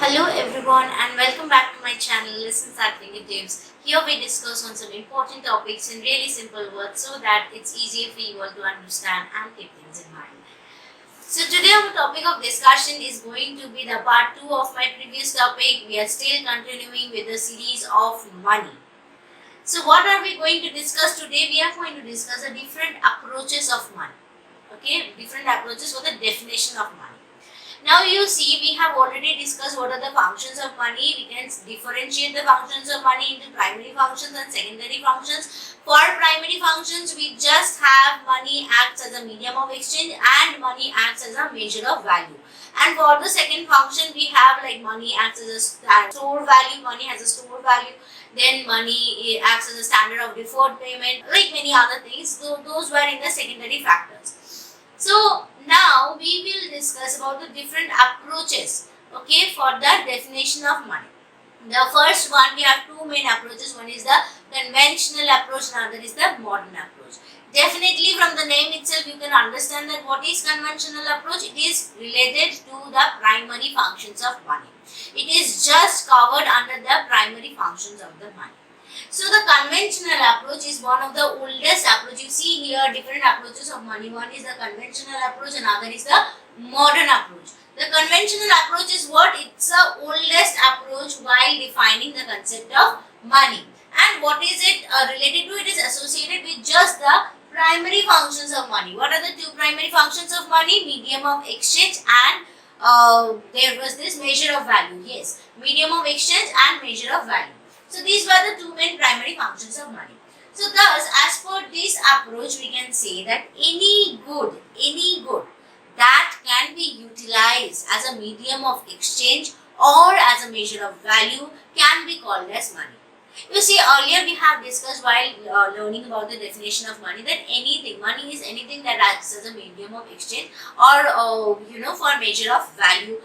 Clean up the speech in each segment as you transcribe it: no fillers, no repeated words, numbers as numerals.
Hello everyone and welcome back to my channel Lessons at Fingertips. Here we discuss on some important topics in really simple words so that it's easier for you all to understand and keep things in mind. So today our topic of discussion is going to be the part 2 of my previous topic. We are still continuing with the series of money. So what are we going to discuss today? We are going to discuss the different approaches of money. Okay, different approaches for the definition of money. Now you see, we have already discussed what are the functions of money. We can differentiate the functions of money into primary functions and secondary functions. For primary functions, we just have money acts as a medium of exchange and money acts as a measure of value. And for the second function, we have like money acts as a store value, money has a store value. Then money acts as a standard of deferred payment, like many other things. So those were in the secondary factors. So now we will discuss about the different approaches, okay, for the definition of money. The first one, we have two main approaches. One is the conventional approach, another is the modern approach. Definitely from the name itself you can understand that what is conventional approach. It is related to the primary functions of money. It is just covered under the primary functions of the money. So the conventional approach is one of the oldest approach. You see here different approaches of money. One is the conventional approach, another is the modern approach. The conventional approach is what? It's the oldest approach while defining the concept of money. And what is it related to? It is associated with just the primary functions of money. What are the two primary functions of money? Medium of exchange and there was this measure of value. Yes, medium of exchange and measure of value. So these were the two main primary functions of money. So thus, as per this approach, we can say that any good that can be utilized as a medium of exchange or as a measure of value can be called as money. You see, earlier we have discussed while learning about the definition of money that money is anything that acts as a medium of exchange or for measure of value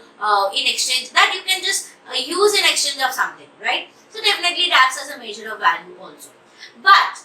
in exchange that you can just use in exchange of something, right? So definitely it acts as a measure of value also. But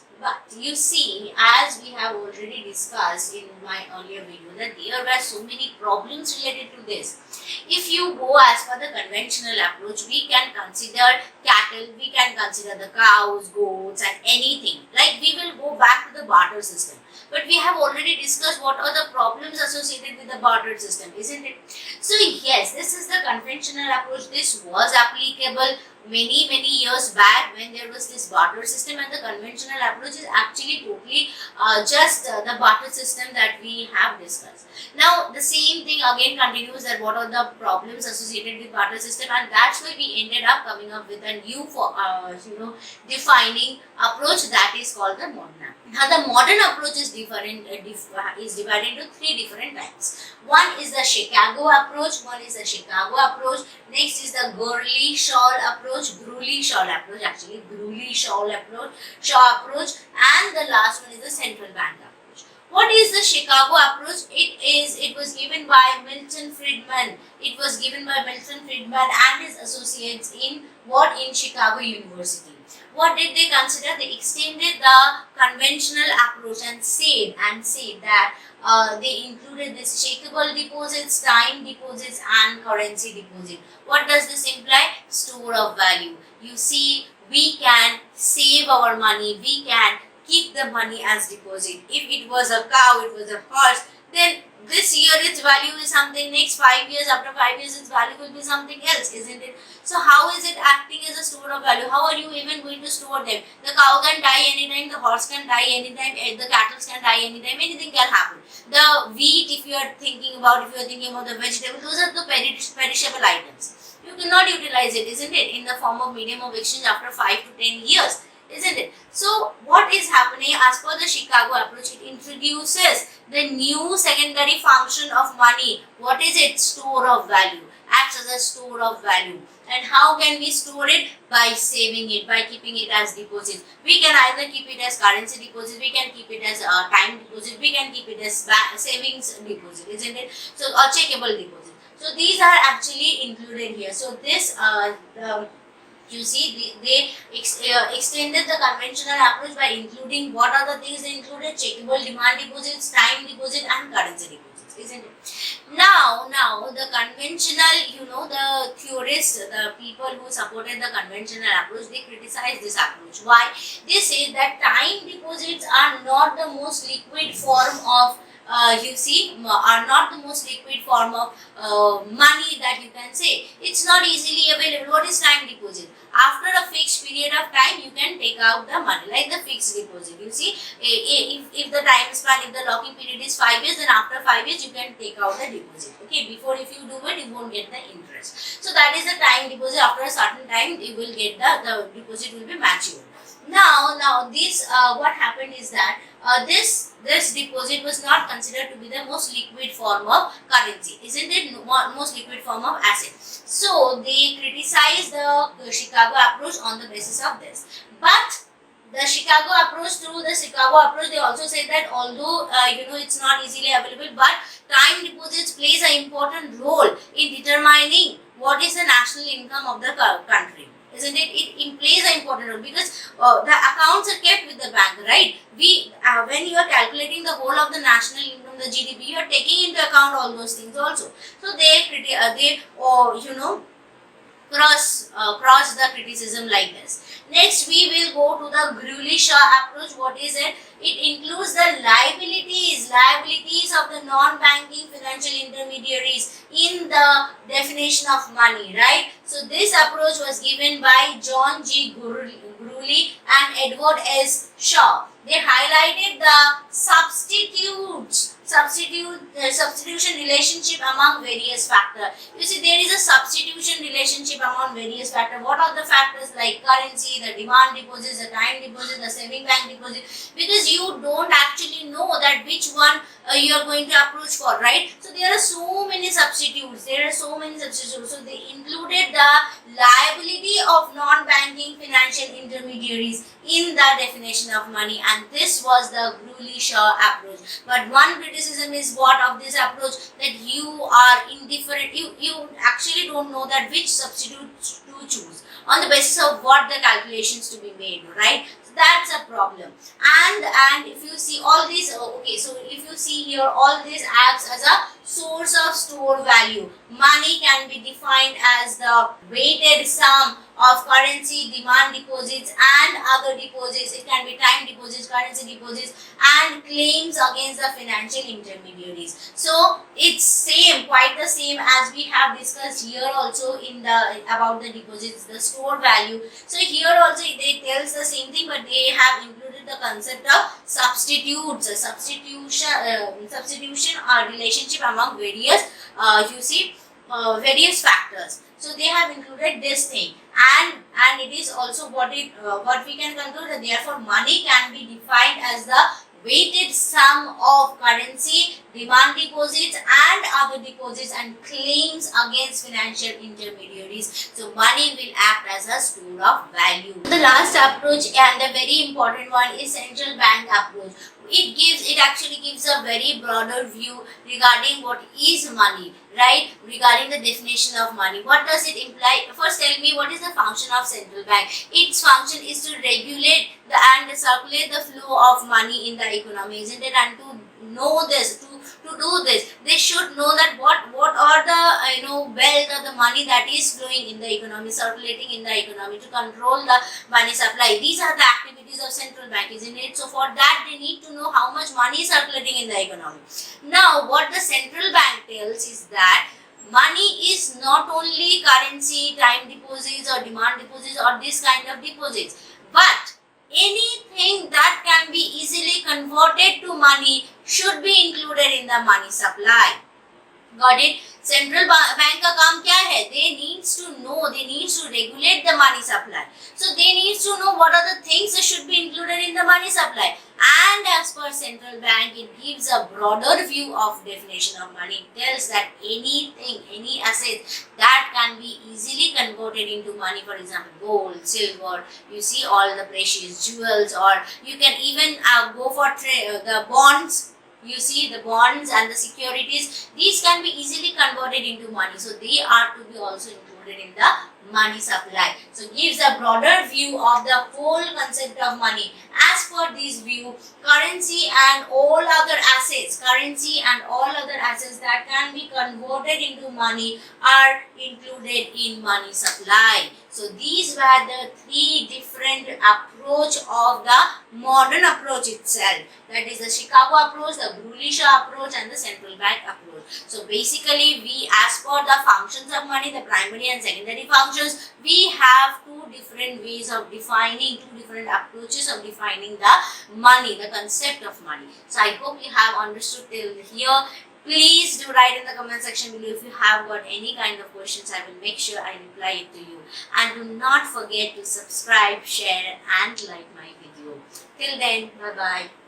you see, as we have already discussed in my earlier video, that there were so many problems related to this. If you go as per the conventional approach, we can consider cattle, we can consider the cows, goats and anything. Like we will go back to the barter system. But we have already discussed what are the problems associated with the barter system, isn't it? So yes, this is the conventional approach. This was applicable many years back when there was this barter system, and the conventional approach is actually totally just the barter system that we have discussed. Now the same thing again continues, that what are the problems associated with barter system, and that's why we ended up coming up with a new defining approach that is called the modern approach. Now the modern approach is different, is divided into three different types. One is the Chicago approach, next is the Gurley Shaw approach, and the last one is the central bank approach. What is the Chicago approach? It was given by Milton Friedman. It was given by Milton Friedman and his associates in Chicago University. What did they consider? They extended the conventional approach and said that they included this checkable deposits, time deposits and currency deposit. What does this imply? Store of value. You see, we can save our money, we can keep the money as deposit. If it was a cow, it was a horse, then this year its value is something, next 5 years, after 5 years its value will be something else, isn't it? So how is it acting as a store of value? How are you even going to store them? The cow can die anytime, the horse can die anytime, the cattle can die anytime, anything can happen. The wheat, if you are thinking about the vegetable, those are the perishable items. You cannot utilize it, isn't it, in the form of medium of exchange after 5 to 10 years, isn't it? So what is happening as per the Chicago approach? It introduces the new secondary function of money. What is it? Store of value. Acts as a store of value. And how can we store it? By saving it, by keeping it as deposit. We can either keep it as currency deposit, we can keep it as time deposit, we can keep it as savings deposit, isn't it? So a checkable deposit. So these are actually included here. So this you see, they extended the conventional approach by including what are the things they included? Checkable demand deposits, time deposit and currency deposit. deposits, isn't it? Now the conventional, the theorists, the people who supported the conventional approach, they criticize this approach. Why? They say that time deposits are not the most liquid form of are not the most liquid form of money that you can say. It's not easily available. What is time deposit? After a fixed period of time, you can take out the money, like the fixed deposit. You see, if the time span, if the locking period is 5 years, then after 5 years, you can take out the deposit. Okay, before if you do it, you won't get the interest. So that is the time deposit. After a certain time, you will get the deposit will be matured. Now this what happened is that this deposit was not considered to be the most liquid form of currency, isn't it? Most liquid form of asset. So they criticized the Chicago approach on the basis of this. But the Chicago approach, through the Chicago approach, they also said that although it's not easily available, but time deposits plays an important role in determining what is the national income of the country. Isn't it? It plays an important role because the accounts are kept with the bank, right? When you are calculating the whole of the national income, the GDP, you are taking into account all those things also. So they cross the criticism like this. Next, we will go to the Grewal-Shaw approach. What is it? It includes the liabilities of the non-banking financial intermediaries in the definition of money, right? So this approach was given by John G. Grewal and Edward S. Shaw. They highlighted the substitution relationship among various factors. You see, there is a substitution relationship among various factors. What are the factors? Like currency, the demand deposits, the time deposit, the saving bank deposit. Because you don't actually know that which one you are going to approach for, right? So there are so many substitutes. So they included the liability of non-banking financial intermediaries in the definition of money, and this was the Grewal-Shaw approach. But one criticism is what of this approach, that you are indifferent. You actually don't know that which substitute to choose on the basis of what the calculations to be made, right? So that's a problem. And if you see all these, okay, so if you see here, all this acts as a source of store value. Money can be defined as the weighted sum of currency, demand deposits and other deposits. It can be time deposits, currency deposits and claims against the financial intermediaries. So it's quite the same as we have discussed here also in the about the deposits, the store value. So here also they tells the same thing, but they have included the concept of substitution or relationship among various various factors. So they have included this thing, and it is also what we can conclude, that therefore money can be defined as the weighted sum of currency, demand deposits and other deposits and claims against financial intermediaries. So money will act as a store of value. The last approach and the very important one is central bank approach. It actually gives a very broader view regarding what is money, right? Regarding the definition of money. What does it imply? First tell me, what is the function of central bank? Its function is to regulate and circulate the flow of money in the economy, isn't it? And to know this, to do this, they should know that what are the wealth or the money that is flowing in the economy, circulating in the economy, to control the money supply. These are the activities of central bank, isn't it? So for that they need to know how much money is circulating in the economy. Now what the central bank tells is that money is not only currency, time deposits or demand deposits or this kind of deposits, but anything that can be easily converted to money should be included in the money supply. Got it? Central bank का काम क्या है? They needs to know, they needs to regulate the money supply. So they needs to know what are the things that should be included in the money supply. And as per central bank, it gives a broader view of definition of money. It tells that anything, any asset that can be easily converted into money, for example, gold, silver, you see all the precious jewels, or you can even go for the bonds. You see the bonds and the securities, these can be easily converted into money. So they are to be also included in the money supply. So gives a broader view of the whole concept of money. As per this view, currency and all other assets that can be converted into money are included in money supply. So these were the three different approach of the modern approach itself. That is the Chicago approach, the Brule-Shah approach, and the central bank approach. So basically, we, as per the functions of money, the primary and secondary functions, we have two different ways of defining, two different approaches of defining the money, the concept of money. So I hope you have understood till here. Please do write in the comment section below if you have got any kind of questions. I will make sure I reply it to you. And do not forget to subscribe, share, and like my video. Till then, bye bye.